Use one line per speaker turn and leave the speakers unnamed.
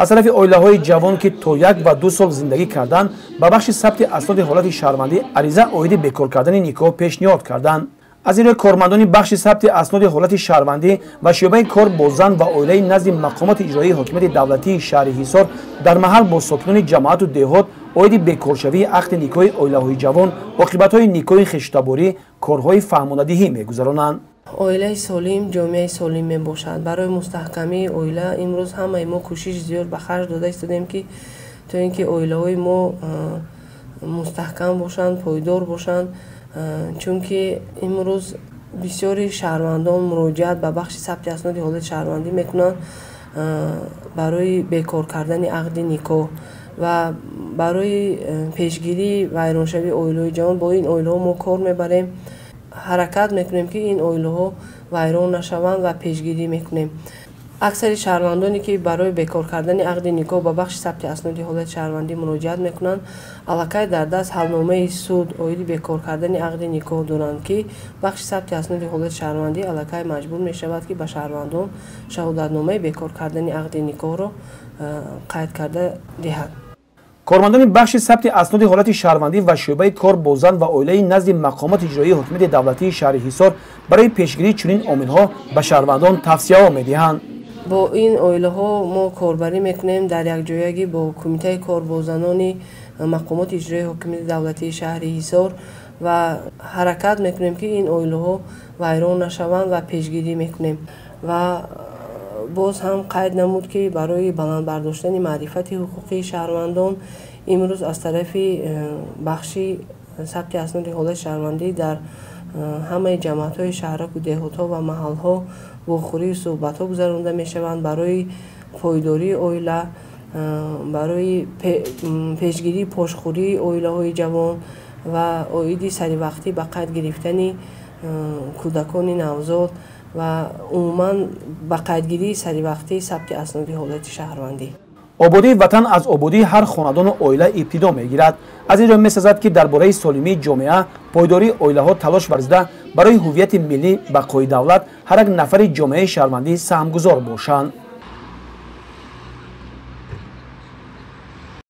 аз тарафи оилаҳои ҷавон ки то 1 ва 2 сол зиндагӣ карданд ба бахши сабти асноди ҳолати шаҳрвандӣ ариза оиди бекор кардани никоҳ пешниҳод карданд. аз ин рӯ кормандони бахши сабти асноди ҳолати шаҳрвандӣ ва шӯъбаи кор бо зан ва оилаи назди мақомоти иҷроии ҳокимияти давлатии шаҳри ҳисор дар маҳал бо сокинони ҷамоату деҳот оиди бекоршавии ақди никоҳи оилаҳои ҷавон оқибатҳои никоҳи хештаборӣ корҳои фаҳмонадиҳӣ мегузаронанд.
оилаи солим ҷомеаи солим мебошад. барои мустаҳкамии оила имрӯз ҳамаи мо кӯшиш зиёд ба харҷ дода истодем ки то ин ки оилаҳои мо мустаҳкам бошанд, пойдор бошанд, чунки имрӯз бисёри шаҳрвандон муроҷиат ба бахши сабти асноди ҳолати шаҳрвандӣ мекунанд барои бекор кардани ақди никоҳ ва барои пешгирии вайроншавии оилаҳои ҷавон. бо ин оилаҳо мо кор мебарем, ҳаракат мекунем ки ин оилаҳо вайрон нашаванд ва пешгирӣ мекунем. аксари шаҳрвандоне ки барои бекор кардани ақди никоҳ ба бахши сабти асноди ҳолати шаҳрвандӣ муроҷиат мекунанд, аллакай дар даст ҳалномаи суд оиди бекор кардани ақди никоҳ доранд ки бахши сабти асноди ҳолати шаҳрвандӣ аллакай маҷбур мешавад ки ба шаҳрвандон шаҳодатномаи бекор кардани ақди никоҳро қайд карда диҳад.
кормандони бахши сабти асноди ҳолати шаҳрвандӣ ва шӯъбаи кор бо зан ва оилаи назди мақомоти иҷроии ҳокимияти давлатии шаҳри ҳисор барои пешгирии чунин омилҳо ба шаҳрвандон тавсияҳо медиҳанд.
бо ин оилаҳо мо корбарӣ мекунем дар якҷоягӣ бо кумитаи корбозанони мақомоти иҷроии ҳокимияти давлатии шаҳри ҳисор ва ҳаракат мекунем ки ин оилаҳо вайрон нашаванд ва пешгирӣ мекунем. ва боз ҳам қайд намуд ки барои баландбардоштани маърифати ҳуқуқии шаҳрвандон имрӯз аз тарафи бахши сабти асноди ҳолати шаҳрвандӣ дар ҳамаи ҷамъиятҳои шаҳраку деҳотҳо ва маҳалҳо вохӯрию суҳбатҳо гузаронда мешаванд барои пойдории оила, барои пешгирии пошхӯрии оилаҳои ҷавон ва оиди саривақтӣ ба қайд гирифтани кӯдакони навзод ва умуман ба қайдгирии саривақтии сабти асноди ҳолати шаҳрвандӣ.
ободии ватан аз ободии ҳар хонадону оила ибтидо мегирад. аз ин ҷо месазад ки дар бораи солимии ҷомеа пойдории оилаҳо талош варзида барои ҳуввияти миллӣ бақои давлат ҳар як нафари ҷомеаи шаҳрвандӣ саҳмгузор бошанд.